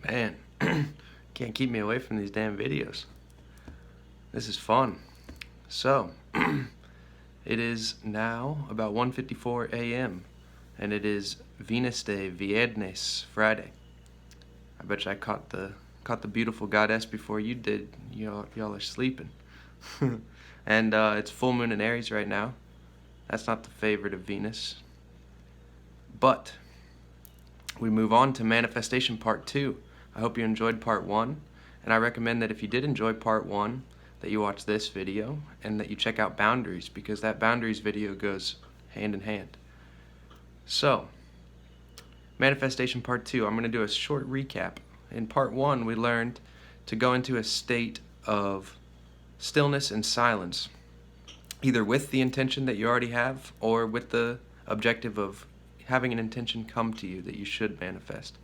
Man, can't keep me away from these damn videos. This is fun. So, it is now about 1:54 a.m. and it is Venus Day, Viernes, Friday. I bet you I caught the beautiful goddess before you did. Y'all are sleeping. And it's full moon in Aries right now. That's not the favorite of Venus. But we move on to manifestation part 2. I hope you enjoyed part 1, and I recommend that if you did enjoy part 1, that you watch this video and that you check out boundaries, because that boundaries video goes hand in hand. So, manifestation part 2, I'm going to do a short recap. In part 1, we learned to go into a state of stillness and silence, either with the intention that you already have or with the objective of having an intention come to you that you should manifest.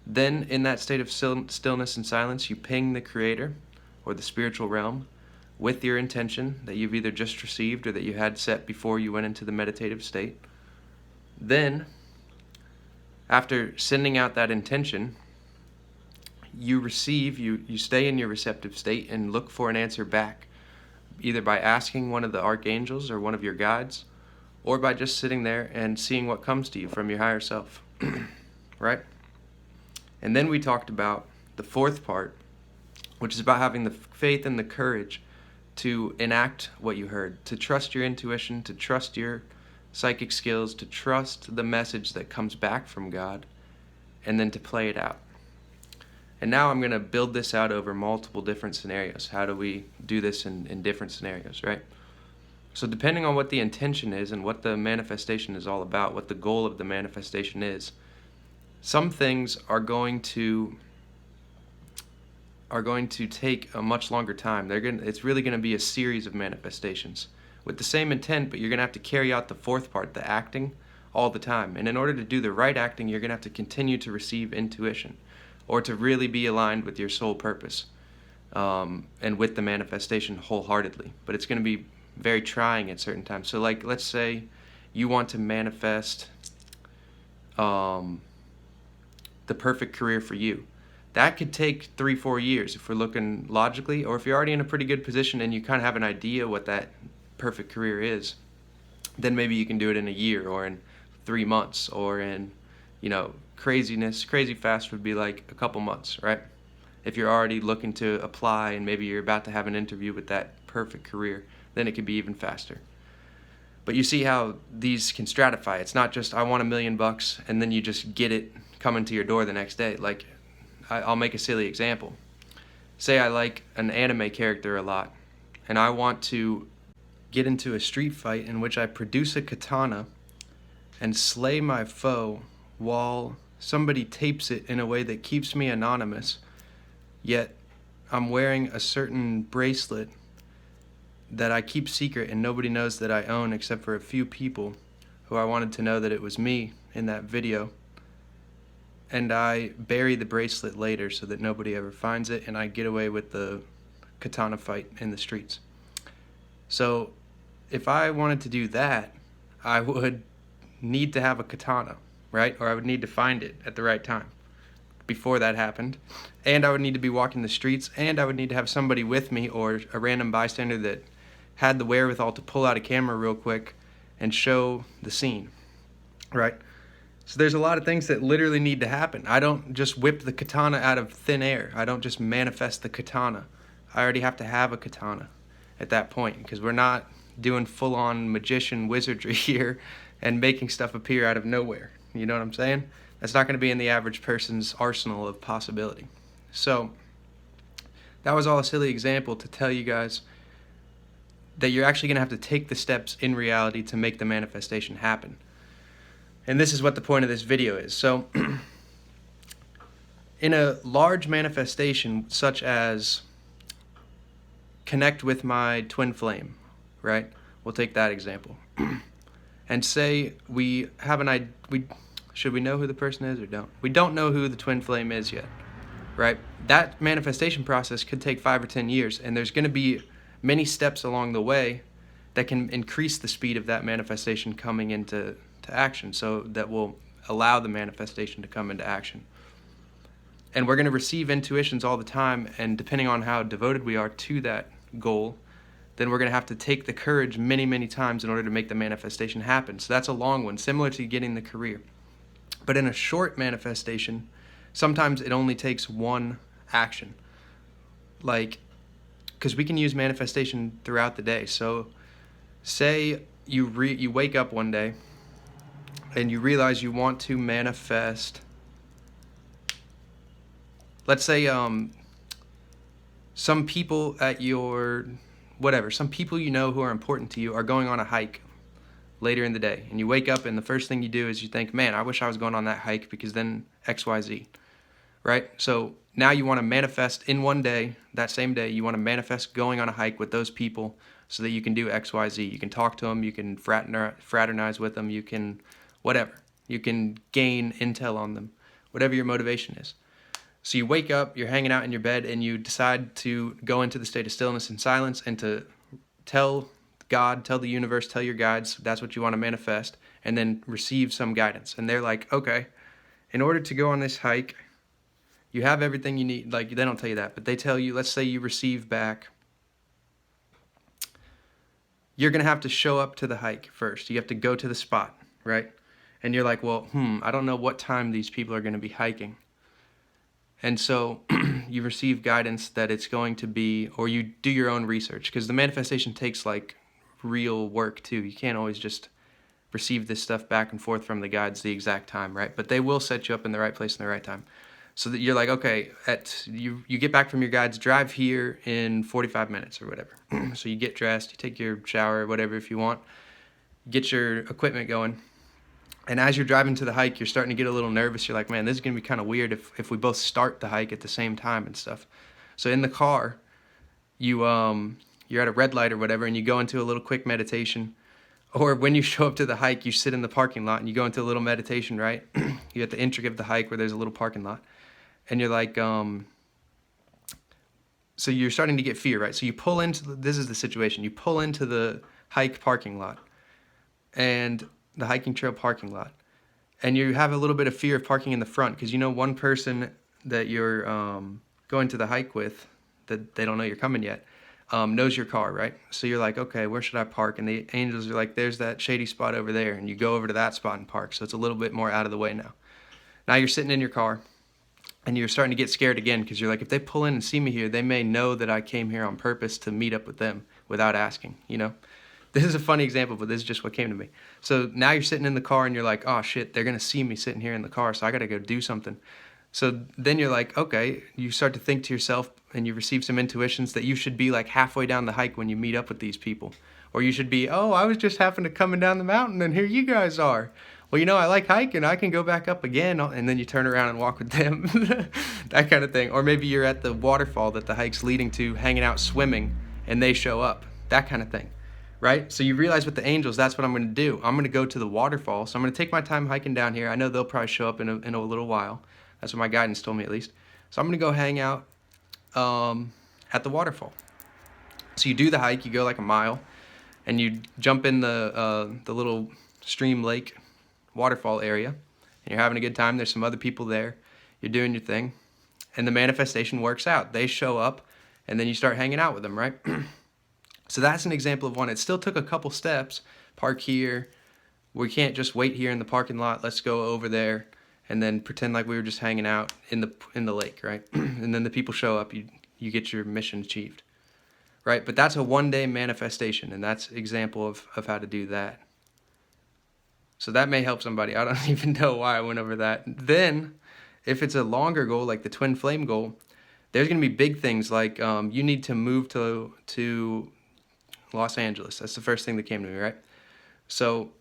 Then, in that state of stillness and silence, you ping the Creator or the spiritual realm with your intention that you've either just received or that you had set before you went into the meditative state. Then, after sending out that intention, you receive, you stay in your receptive state and look for an answer back, either by asking one of the archangels or one of your guides, or by just sitting there and seeing what comes to you from your higher self. Right? And then we talked about the fourth part, which is about having the faith and the courage to enact what you heard, to trust your intuition, to trust your psychic skills, to trust the message that comes back from God, and then to play it out. And now I'm going to build this out over multiple different scenarios. How do we do this in different scenarios, right? So depending on what the intention is and what the manifestation is all about, what the goal of the manifestation is, some things are going to take a much longer time. It's really going to be a series of manifestations with the same intent, but you're going to have to carry out the fourth part, the acting, all the time. And in order to do the right acting, you're going to have to continue to receive intuition, or to really be aligned with your soul purpose, and with the manifestation wholeheartedly. But it's going to be very trying at certain times. So, like, let's say you want to manifest the perfect career for you. That could take 3-4 years if we're looking logically, or if you're already in a pretty good position and you kind of have an idea what that perfect career is, then maybe you can do it in a year or in 3 months, or in, crazy fast would be like a couple months, right? If you're already looking to apply and maybe you're about to have an interview with that perfect career, then it could be even faster. But you see how these can stratify. It's not just, I want $1 million and then you just get it coming to your door the next day. Like, I'll make a silly example. Say I like an anime character a lot, and I want to get into a street fight in which I produce a katana and slay my foe while somebody tapes it in a way that keeps me anonymous, yet I'm wearing a certain bracelet that I keep secret and nobody knows that I own except for a few people who I wanted to know that it was me in that video. And I bury the bracelet later so that nobody ever finds it, and I get away with the katana fight in the streets. So if I wanted to do that, I would need to have a katana, right? Or I would need to find it at the right time before that happened. And I would need to be walking the streets, and I would need to have somebody with me or a random bystander that had the wherewithal to pull out a camera real quick and show the scene, right? So there's a lot of things that literally need to happen. I don't just whip the katana out of thin air. I don't just manifest the katana. I already have to have a katana at that point, because we're not doing full-on magician wizardry here and making stuff appear out of nowhere. You know what I'm saying? That's not going to be in the average person's arsenal of possibility. So that was all a silly example to tell you guys that you're actually going to have to take the steps in reality to make the manifestation happen. And this is what the point of this video is. So, in a large manifestation, such as connect with my twin flame, right? We'll take that example. And say we have an idea, should we know who the person is or don't? We don't know who the twin flame is yet, right? That manifestation process could take 5 or 10 years, and there's going to be many steps along the way that can increase the speed of that manifestation coming into action, so that will allow the manifestation to come into action. And we're going to receive intuitions all the time, and depending on how devoted we are to that goal, then we're going to have to take the courage many, many times in order to make the manifestation happen. So that's a long one, similar to getting the career. But in a short manifestation, sometimes it only takes one action. Like, because we can use manifestation throughout the day. So say you wake up one day and you realize you want to manifest, let's say some people at your some people you know who are important to you are going on a hike later in the day, and you wake up and the first thing you do is you think, man, I wish I was going on that hike because then XYZ, right? So now you want to manifest in one day, that same day, you want to manifest going on a hike with those people so that you can do XYZ. You can talk to them, you can fraternize with them, you can whatever. You can gain intel on them, whatever your motivation is. So you wake up, you're hanging out in your bed, and you decide to go into the state of stillness and silence and to tell God, tell the universe, tell your guides that's what you want to manifest, and then receive some guidance. And they're like, okay, in order to go on this hike, you have everything you need. Like, they don't tell you that, but they tell you, let's say you receive back, you're going to have to show up to the hike first. You have to go to the spot, right? And you're like, well, I don't know what time these people are going to be hiking. And so you receive guidance that it's going to be, or you do your own research, because the manifestation takes like real work too. You can't always just receive this stuff back and forth from the guides the exact time, right? But they will set you up in the right place in the right time. So that you're like, okay, you get back from your guides, drive here in 45 minutes or whatever. So you get dressed, you take your shower, whatever if you want, get your equipment going. And as you're driving to the hike, you're starting to get a little nervous. You're like, man, this is going to be kind of weird if we both start the hike at the same time and stuff. So in the car, you're at a red light or whatever, and you go into a little quick meditation. Or when you show up to the hike, you sit in the parking lot and you go into a little meditation, right? You at the entry of the hike where there's a little parking lot. And you're like, so you're starting to get fear, right? So you pull into, this is the situation. You pull into the hike parking lot. And the hiking trail parking lot, and you have a little bit of fear of parking in the front because you know one person that you're going to the hike with, that they don't know you're coming yet, knows your car, right? So you're like, okay, where should I park? And the angels are like, there's that shady spot over there, and you go over to that spot and park. So it's a little bit more out of the way now. Now you're sitting in your car and you're starting to get scared again because you're like, if they pull in and see me here, they may know that I came here on purpose to meet up with them without asking, you know? This is a funny example, but this is just what came to me. So now you're sitting in the car and you're like, oh shit, they're going to see me sitting here in the car, so I got to go do something. So then you're like, okay, you start to think to yourself and you receive some intuitions that you should be like halfway down the hike when you meet up with these people. Or you should be, oh, I was just happened to coming down the mountain and here you guys are. Well, you know, I like hiking, I can go back up again. And then you turn around and walk with them, that kind of thing. Or maybe you're at the waterfall that the hike's leading to, hanging out swimming, and they show up, that kind of thing. Right? So you realize with the angels, that's what I'm going to do. I'm going to go to the waterfall. So I'm going to take my time hiking down here. I know they'll probably show up in a little while. That's what my guidance told me at least. So I'm going to go hang out at the waterfall. So you do the hike, you go like a mile, and you jump in the little stream lake waterfall area, and you're having a good time. There's some other people there. You're doing your thing, and the manifestation works out. They show up, and then you start hanging out with them, right? So that's an example of one. It still took a couple steps. Park here. We can't just wait here in the parking lot. Let's go over there and then pretend like we were just hanging out in the lake, right? And then the people show up. You get your mission achieved, right? But that's a one-day manifestation, and that's an example of how to do that. So that may help somebody. I don't even know why I went over that. Then, if it's a longer goal, like the twin flame goal, there's going to be big things like you need to move to Los Angeles. That's the first thing that came to me, right? So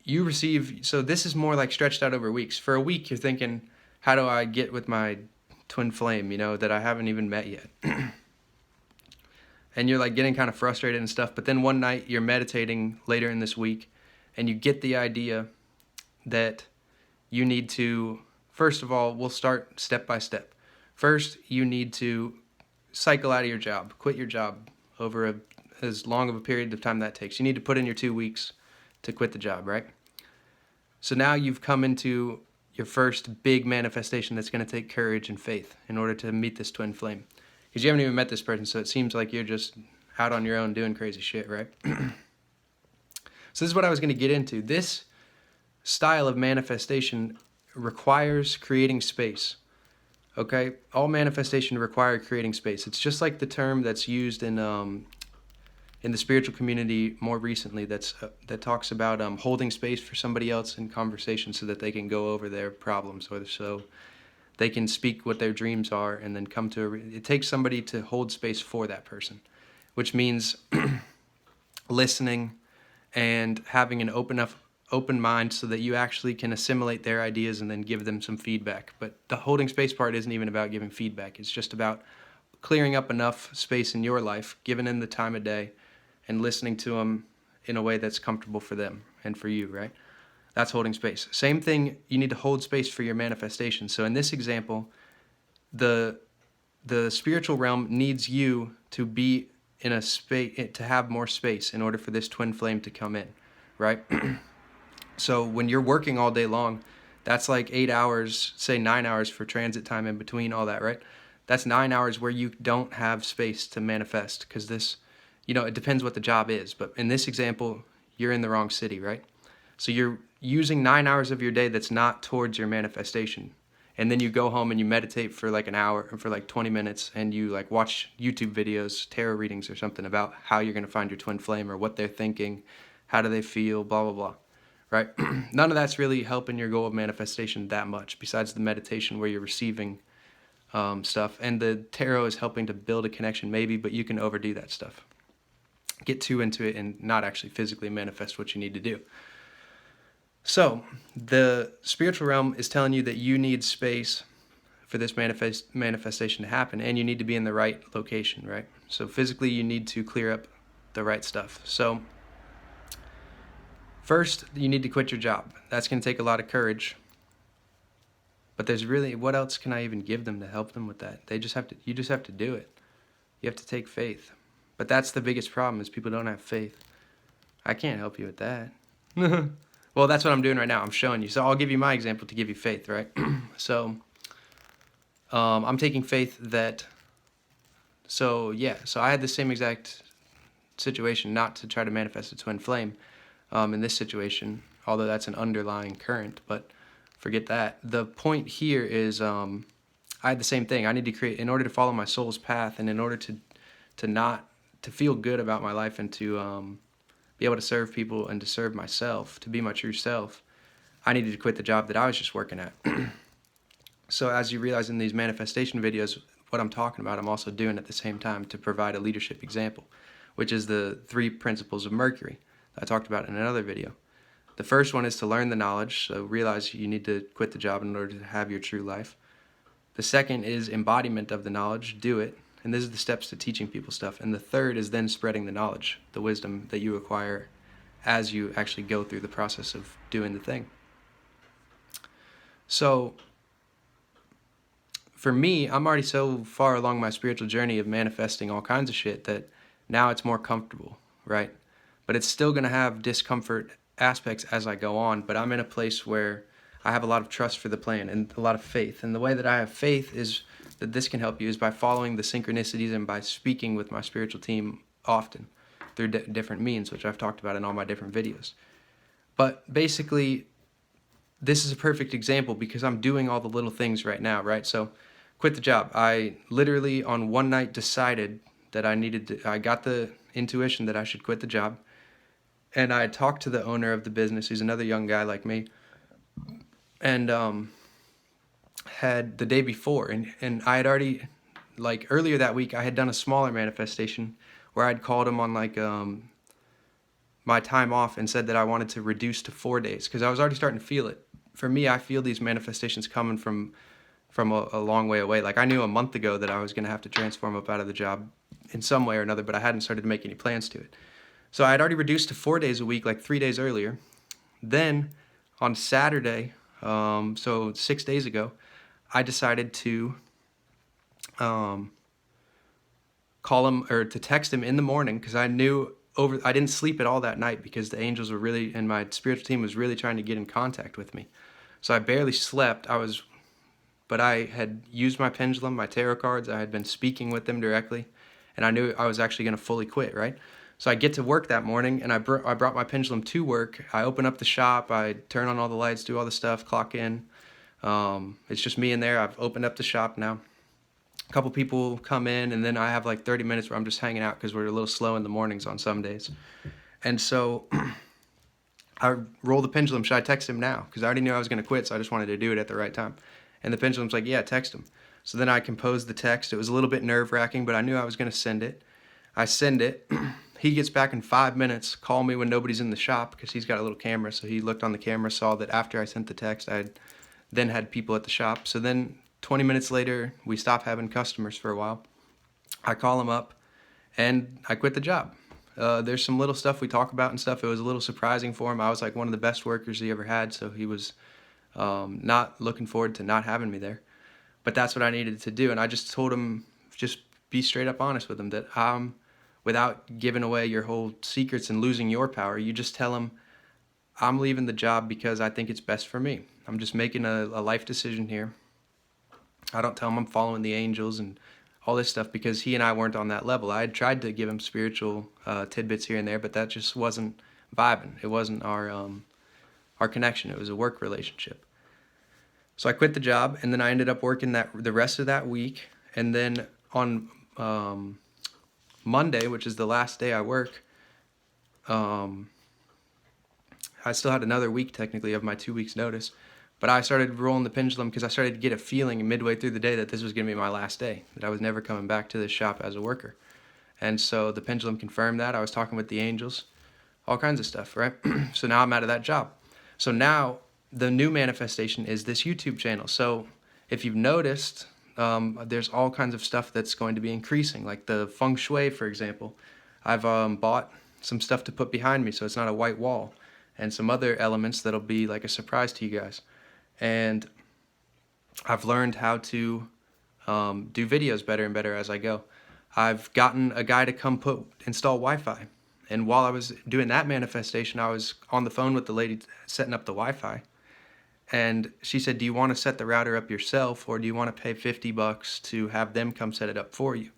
this is more like stretched out over weeks. For a week, you're thinking, how do I get with my twin flame, you know, that I haven't even met yet? And you're like getting kind of frustrated and stuff. But then one night you're meditating later in this week and you get the idea that you need to, first of all, we'll start step by step. First, you need to cycle out of your job, quit your job over as long of a period of time that takes. You need to put in your 2 weeks to quit the job, right? So now you've come into your first big manifestation that's going to take courage and faith in order to meet this twin flame. Because you haven't even met this person, so it seems like you're just out on your own doing crazy shit, right? So this is what I was going to get into. This style of manifestation requires creating space. Okay? All manifestation require creating space. It's just like the term that's used in the spiritual community more recently that talks about holding space for somebody else in conversation so that they can go over their problems, or so they can speak what their dreams are and then come to it takes somebody to hold space for that person, which means listening and having an open mind so that you actually can assimilate their ideas and then give them some feedback. But the holding space part isn't even about giving feedback. It's just about clearing up enough space in your life, giving them the time of day, and listening to them in a way that's comfortable for them and for you, right? That's holding space. Same thing, you need to hold space for your manifestation. So in this example, the spiritual realm needs you to be in a space, to have more space in order for this twin flame to come in, right? So when you're working all day long, that's like 8 hours, say 9 hours for transit time in between all that, right? That's 9 hours where you don't have space to manifest, because this, it depends what the job is. But in this example, you're in the wrong city, right? So you're using 9 hours of your day that's not towards your manifestation. And then you go home and you meditate for like an hour or for like 20 minutes, and you like watch YouTube videos, tarot readings or something about how you're going to find your twin flame or what they're thinking, how do they feel, blah, blah, blah, right? None of that's really helping your goal of manifestation that much, besides the meditation where you're receiving stuff. And the tarot is helping to build a connection maybe, but you can overdo that stuff. Get too into it and not actually physically manifest what you need to do. So the spiritual realm is telling you that you need space for this manifestation to happen, and you need to be in the right location, right? So physically you need to clear up the right stuff. So first, you need to quit your job. That's going to take a lot of courage. But there's really, what else can I even give them to help them with that? You just have to do it. You have to take faith. But that's the biggest problem, is people don't have faith. I can't help you with that. Well, that's what I'm doing right now. I'm showing you. So I'll give you my example to give you faith, right? So I'm taking faith that, so I had the same exact situation, not to try to manifest a twin flame in this situation, although that's an underlying current, but forget that. The point here is I had the same thing. I need to create, in order to follow my soul's path, and in order to feel good about my life, and to be able to serve people and to serve myself, to be my true self, I needed to quit the job that I was just working at. So as you realize in these manifestation videos, what I'm talking about, I'm also doing at the same time to provide a leadership example, which is the 3 principles of Mercury that I talked about in another video. The first one is to learn the knowledge, so realize you need to quit the job in order to have your true life. The second is embodiment of the knowledge, do it. And this is the steps to teaching people stuff. And the third is then spreading the knowledge, the wisdom that you acquire as you actually go through the process of doing the thing. So for me, I'm already so far along my spiritual journey of manifesting all kinds of shit that now it's more comfortable, right? But it's still going to have discomfort aspects as I go on, but I'm in a place where I have a lot of trust for the plan and a lot of faith. And the way that I have faith is that this can help you is by following the synchronicities and by speaking with my spiritual team often through different means, which I've talked about in all my different videos. But basically, this is a perfect example because I'm doing all the little things right now, right? So quit the job. I literally on one night decided that I got the intuition that I should quit the job. And I talked to the owner of the business, who's another young guy like me, and had the day before, and I had already, like earlier that week, I had done a smaller manifestation where I'd called him on like my time off and said that I wanted to reduce to 4 days because I was already starting to feel it. For me, I feel these manifestations coming from a long way away. Like I knew a month ago that I was going to have to transform up out of the job in some way or another, but I hadn't started to make any plans to it. So I had already reduced to 4 days a week, like 3 days earlier. Then on Saturday, so 6 days ago, I decided to call him or to text him in the morning because I knew I didn't sleep at all that night because the angels were really, and my spiritual team was really trying to get in contact with me. So I barely slept. But I had used my pendulum, my tarot cards. I had been speaking with them directly, and I knew I was actually going to fully quit, right? So I get to work that morning, and I brought my pendulum to work. I open up the shop. I turn on all the lights, do all the stuff, clock in. It's just me in there. I've opened up the shop now. A couple people come in, and then I have like 30 minutes where I'm just hanging out because we're a little slow in the mornings on some days. And so I roll the pendulum. Should I text him now? Because I already knew I was going to quit, so I just wanted to do it at the right time. And the pendulum's like, yeah, text him. So then I composed the text. It was a little bit nerve-wracking, but I knew I was going to send it. I send it. He gets back in 5 minutes. Call me when nobody's in the shop because he's got a little camera. So he looked on the camera, saw that after I sent the text, I then had people at the shop. So then 20 minutes later, we stopped having customers for a while. I call him up, and I quit the job. There's some little stuff we talk about and stuff. It was a little surprising for him. I was like one of the best workers he ever had, so he was not looking forward to not having me there. But that's what I needed to do, and I just told him, just be straight up honest with him, that without giving away your whole secrets and losing your power, you just tell him, I'm leaving the job because I think it's best for me. I'm just making a life decision here. I don't tell him I'm following the angels and all this stuff because he and I weren't on that level. I had tried to give him spiritual tidbits here and there, but that just wasn't vibing. It wasn't our connection. It was a work relationship. So I quit the job, and then I ended up working the rest of that week. And then on Monday, which is the last day I work, I still had another week technically of my 2 weeks notice, but I started rolling the pendulum because I started to get a feeling midway through the day that this was going to be my last day, that I was never coming back to this shop as a worker. And so the pendulum confirmed that. I was talking with the angels, all kinds of stuff, right? So now I'm out of that job. So now the new manifestation is this YouTube channel. So if you've noticed, there's all kinds of stuff that's going to be increasing, like the feng shui, for example. I've bought some stuff to put behind me so it's not a white wall, and some other elements that'll be like a surprise to you guys. And I've learned how to do videos better and better as I go. I've gotten a guy to come install Wi-Fi. And while I was doing that manifestation, I was on the phone with the lady setting up the Wi-Fi. And she said, do you want to set the router up yourself, or do you want to pay $50 to have them come set it up for you?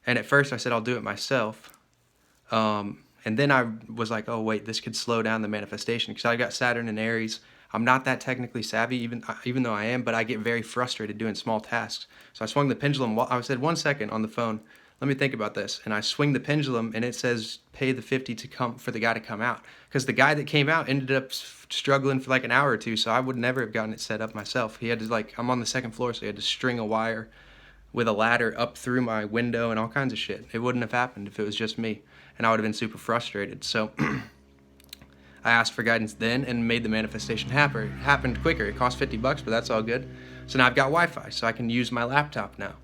And at first I said, I'll do it myself. And then I was like, oh, wait, this could slow down the manifestation because I got Saturn and Aries. I'm not that technically savvy, even though I am, but I get very frustrated doing small tasks. So I swung the pendulum. I said, 1 second on the phone. Let me think about this. And I swing the pendulum, and it says pay the $50 for the guy to come out. Because the guy that came out ended up struggling for like an hour or two, so I would never have gotten it set up myself. He had to, I'm on the second floor, so he had to string a wire with a ladder up through my window and all kinds of shit. It wouldn't have happened if it was just me, and I would have been super frustrated. So I asked for guidance then and made the manifestation happen. It happened quicker. It cost $50, but that's all good. So now I've got Wi-Fi, so I can use my laptop now,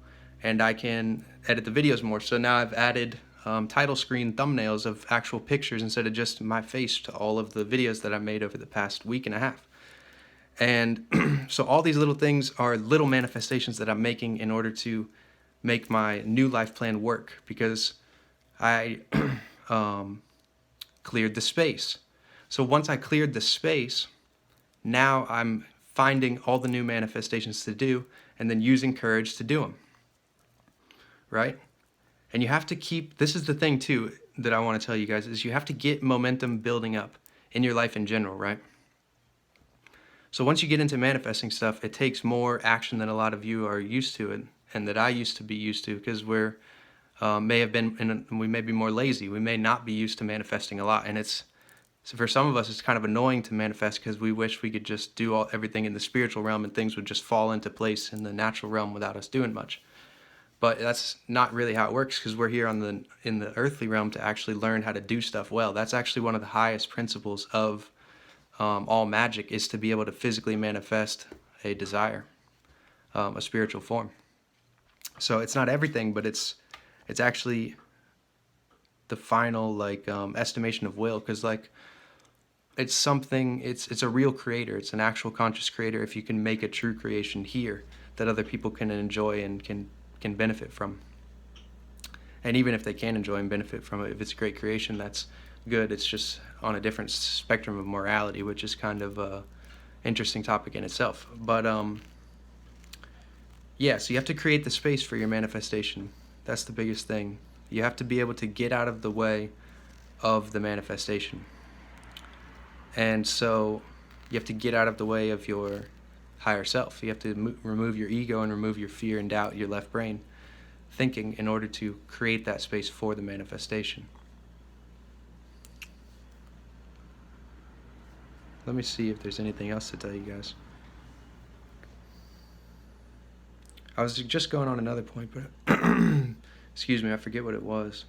and I can edit the videos more. So now I've added title screen thumbnails of actual pictures instead of just my face to all of the videos that I made over the past week and a half. And so all these little things are little manifestations that I'm making in order to make my new life plan work, because I cleared the space. So once I cleared the space, now I'm finding all the new manifestations to do and then using courage to do them. Right? And you have to keep, this is the thing too that I want to tell you guys, is you have to get momentum building up in your life in general, right? So once you get into manifesting stuff, it takes more action than a lot of you are used to, and that I used to be used to, because we may be more lazy. We may not be used to manifesting a lot, and so for some of us, it's kind of annoying to manifest because we wish we could just do everything in the spiritual realm and things would just fall into place in the natural realm without us doing much. But that's not really how it works, because we're here in the earthly realm to actually learn how to do stuff well. That's actually one of the highest principles of all magic, is to be able to physically manifest a desire, a spiritual form. So it's not everything, but it's actually the final estimation of will, because it's something, it's a real creator. It's an actual conscious creator if you can make a true creation here that other people can enjoy and can benefit from. And even if they can enjoy and benefit from it, if it's a great creation, that's good. It's just on a different spectrum of morality, which is kind of interesting topic in itself. But yeah, so you have to create the space for your manifestation. That's the biggest thing. You have to be able to get out of the way of the manifestation. And so you have to get out of the way of your higher self. You have to remove your ego and remove your fear and doubt, your left brain thinking, in order to create that space for the manifestation. Let me see if there's anything else to tell you guys. I was just going on another point, but excuse me, I forget what it was.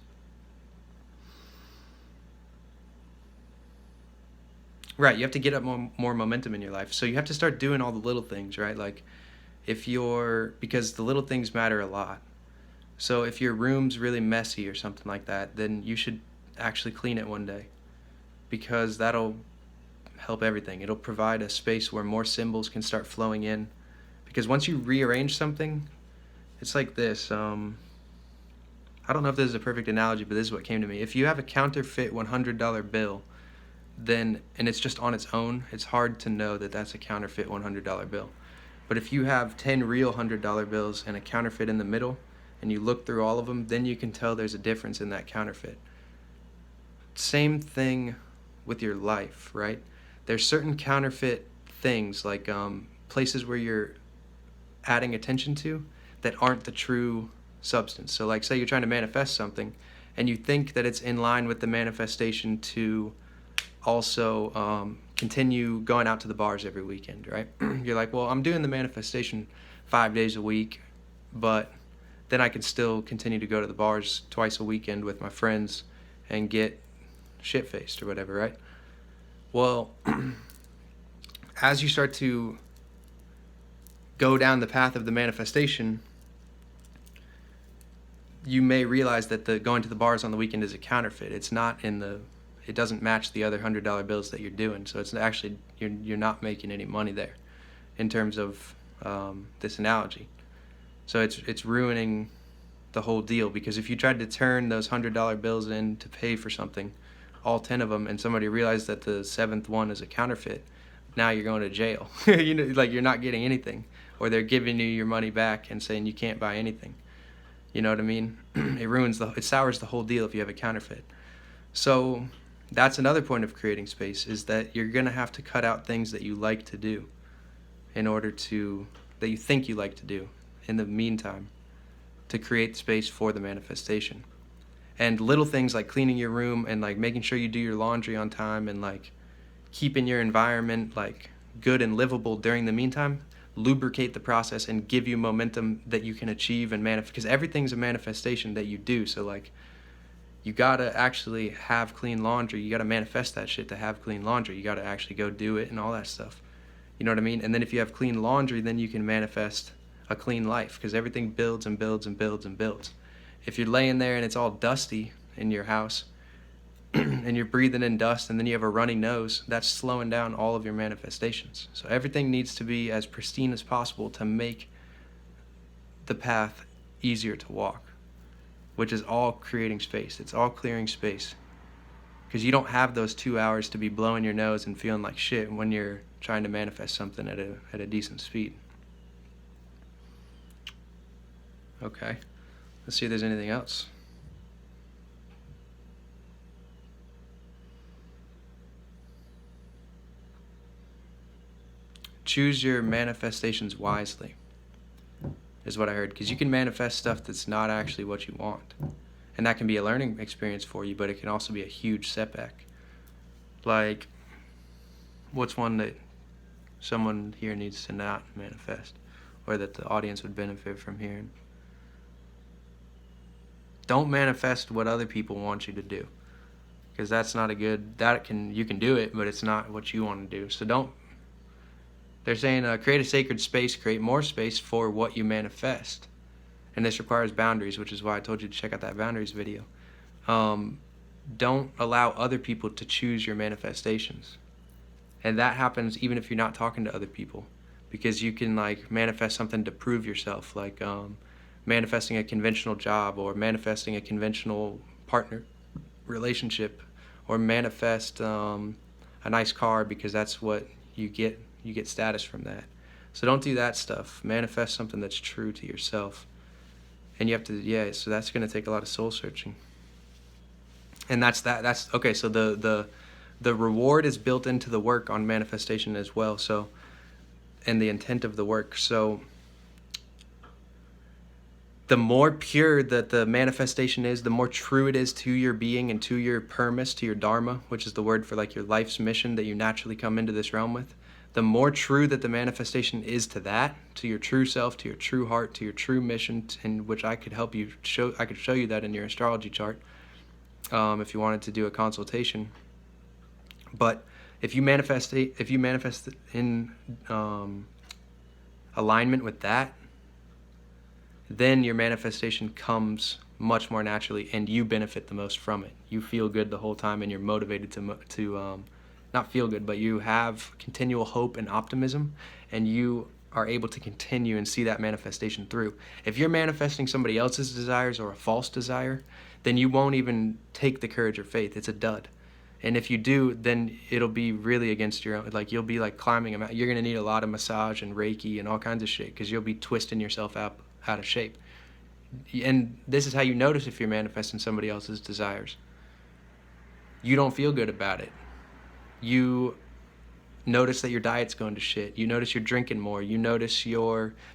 Right, you have to get up more momentum in your life. So you have to start doing all the little things, right? Like because the little things matter a lot. So if your room's really messy or something like that, then you should actually clean it one day, because that'll help everything. It'll provide a space where more symbols can start flowing in. Because once you rearrange something, it's like this. I don't know if this is a perfect analogy, but this is what came to me. If you have a counterfeit $100 bill, and it's just on its own, it's hard to know that that's a counterfeit $100 bill. But if you have 10 real $100 bills and a counterfeit in the middle, and you look through all of them, then you can tell there's a difference in that counterfeit. Same thing with your life, right? There's certain counterfeit things, like places where you're adding attention to, that aren't the true substance. So like, say you're trying to manifest something and you think that it's in line with the manifestation to also continue going out to the bars every weekend, right? You're like, well, I'm doing the manifestation 5 days a week, but then I can still continue to go to the bars twice a weekend with my friends and get shit-faced or whatever, right? Well, as you start to go down the path of the manifestation, you may realize that the going to the bars on the weekend is a counterfeit. It's not it doesn't match the other $100 bills that you're doing. So it's actually, you're not making any money there in terms of this analogy. So it's ruining the whole deal, because if you tried to turn those $100 bills in to pay for something, all 10 of them, and somebody realized that the 7th one is a counterfeit, now you're going to jail. Like, you're not getting anything, or they're giving you your money back and saying you can't buy anything. You know what I mean? It sours the whole deal if you have a counterfeit. So that's another point of creating space, is that you're going to have to cut out things that you like to do that you think you like to do in the meantime, to create space for the manifestation. And little things like cleaning your room and like making sure you do your laundry on time and like keeping your environment like good and livable during the meantime lubricate the process and give you momentum that you can achieve and manifest, because everything's a manifestation that you do. So like, you gotta actually have clean laundry. You gotta manifest that shit to have clean laundry. You gotta actually go do it and all that stuff. You know what I mean? And then if you have clean laundry, then you can manifest a clean life, because everything builds and builds and builds and builds. If you're laying there and it's all dusty in your house and you're breathing in dust and then you have a runny nose, that's slowing down all of your manifestations. So everything needs to be as pristine as possible to make the path easier to walk, which is all creating space. It's all clearing space, because you don't have those 2 hours to be blowing your nose and feeling like shit when you're trying to manifest something at a decent speed. Okay, let's see if there's anything else. Choose your manifestations wisely, is what I heard, because you can manifest stuff that's not actually what you want. And that can be a learning experience for you, but it can also be a huge setback. Like, what's one that someone here needs to not manifest, or that the audience would benefit from hearing? Don't manifest what other people want you to do, because that's not you can do it, but it's not what you want to do. So they're saying create a sacred space, create more space for what you manifest. And this requires boundaries, which is why I told you to check out that boundaries video. Don't allow other people to choose your manifestations. And that happens even if you're not talking to other people, because you can like manifest something to prove yourself, like manifesting a conventional job, or manifesting a conventional partner relationship, or manifest a nice car because that's what you get You get status from that. So don't do that stuff. Manifest something that's true to yourself. And you have to, so that's going to take a lot of soul searching. And that's okay, so the reward is built into the work on manifestation as well. So, and the intent of the work. So the more pure that the manifestation is, the more true it is to your being and to your permis, to your dharma, which is the word for like your life's mission that you naturally come into this realm with. The more true that the manifestation is to that, to your true self, to your true heart, to your true mission, in which I could help you show. I could show you that in your astrology chart, if you wanted to do a consultation. But if you manifest in alignment with that, then your manifestation comes much more naturally, and you benefit the most from it. You feel good the whole time, and you're motivated to not feel good, but you have continual hope and optimism, and you are able to continue and see that manifestation through. If you're manifesting somebody else's desires or a false desire, then you won't even take the courage or faith. It's a dud. And if you do, then it'll be really against your own, like you'll be like climbing a mountain. You're going to need a lot of massage and Reiki and all kinds of shit, because you'll be twisting yourself out of shape. And this is how you notice if you're manifesting somebody else's desires. You don't feel good about it. You notice that your diet's going to shit. You notice you're drinking more. You notice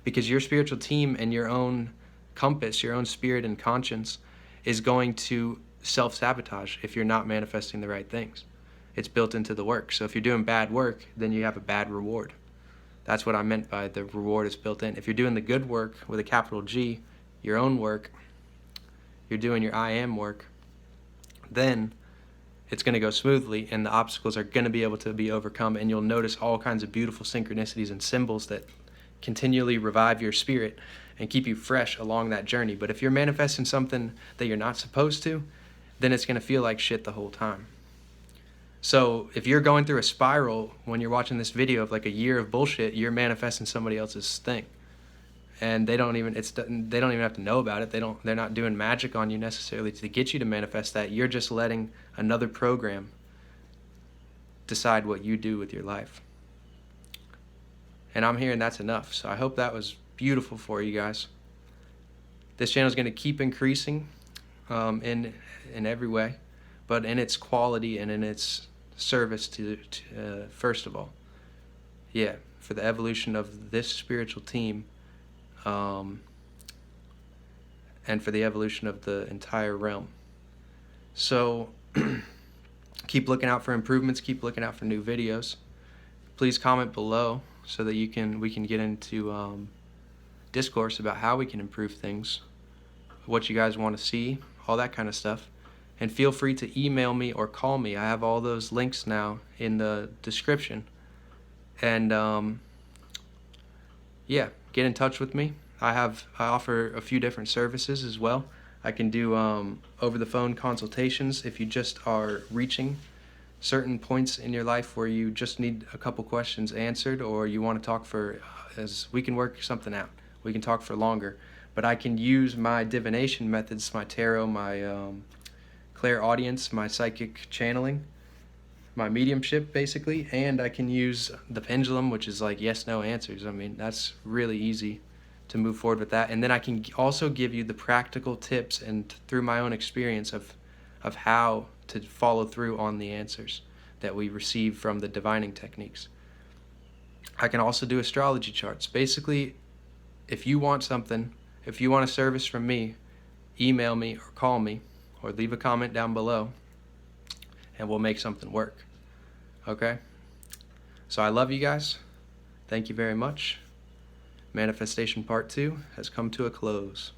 because your spiritual team and your own compass, your own spirit and conscience is going to self-sabotage if you're not manifesting the right things. It's built into the work. So if you're doing bad work, then you have a bad reward. That's what I meant by the reward is built in. If you're doing the good work with a capital G, your own work, you're doing your I am work, then it's going to go smoothly, and the obstacles are going to be able to be overcome, and you'll notice all kinds of beautiful synchronicities and symbols that continually revive your spirit and keep you fresh along that journey. But if you're manifesting something that you're not supposed to, then it's going to feel like shit the whole time. So if you're going through a spiral when you're watching this video of like a year of bullshit, you're manifesting somebody else's thing. And they don't even have to know about it. They're not doing magic on you necessarily to get you to manifest that. You're just letting another program decide what you do with your life. And I'm hearing that's enough. So I hope that was beautiful for you guys. This channel is going to keep increasing in every way, but in its quality and in its service to first of all, for the evolution of this spiritual team, and for the evolution of the entire realm. So keep looking out for improvements, keep looking out for new videos. Please comment below so that we can get into discourse about how we can improve things, what you guys want to see, all that kind of stuff. And feel free to email me or call me. I have all those links now in the description. And get in touch with me. I offer a few different services as well. I can do over the phone consultations if you just are reaching certain points in your life where you just need a couple questions answered, or you want to talk we can work something out. We can talk for longer. But I can use my divination methods, my tarot, my clairaudience, my psychic channeling, my mediumship basically, and I can use the pendulum, which is like yes/no answers. I mean, that's really easy to move forward with that. And then I can also give you the practical tips and through my own experience of how to follow through on the answers that we receive from the divining techniques. I can also do astrology charts. Basically, if you want something, if you want a service from me, email me or call me or leave a comment down below and we'll make something work. Okay? So I love you guys. Thank you very much. Manifestation Part 2 has come to a close.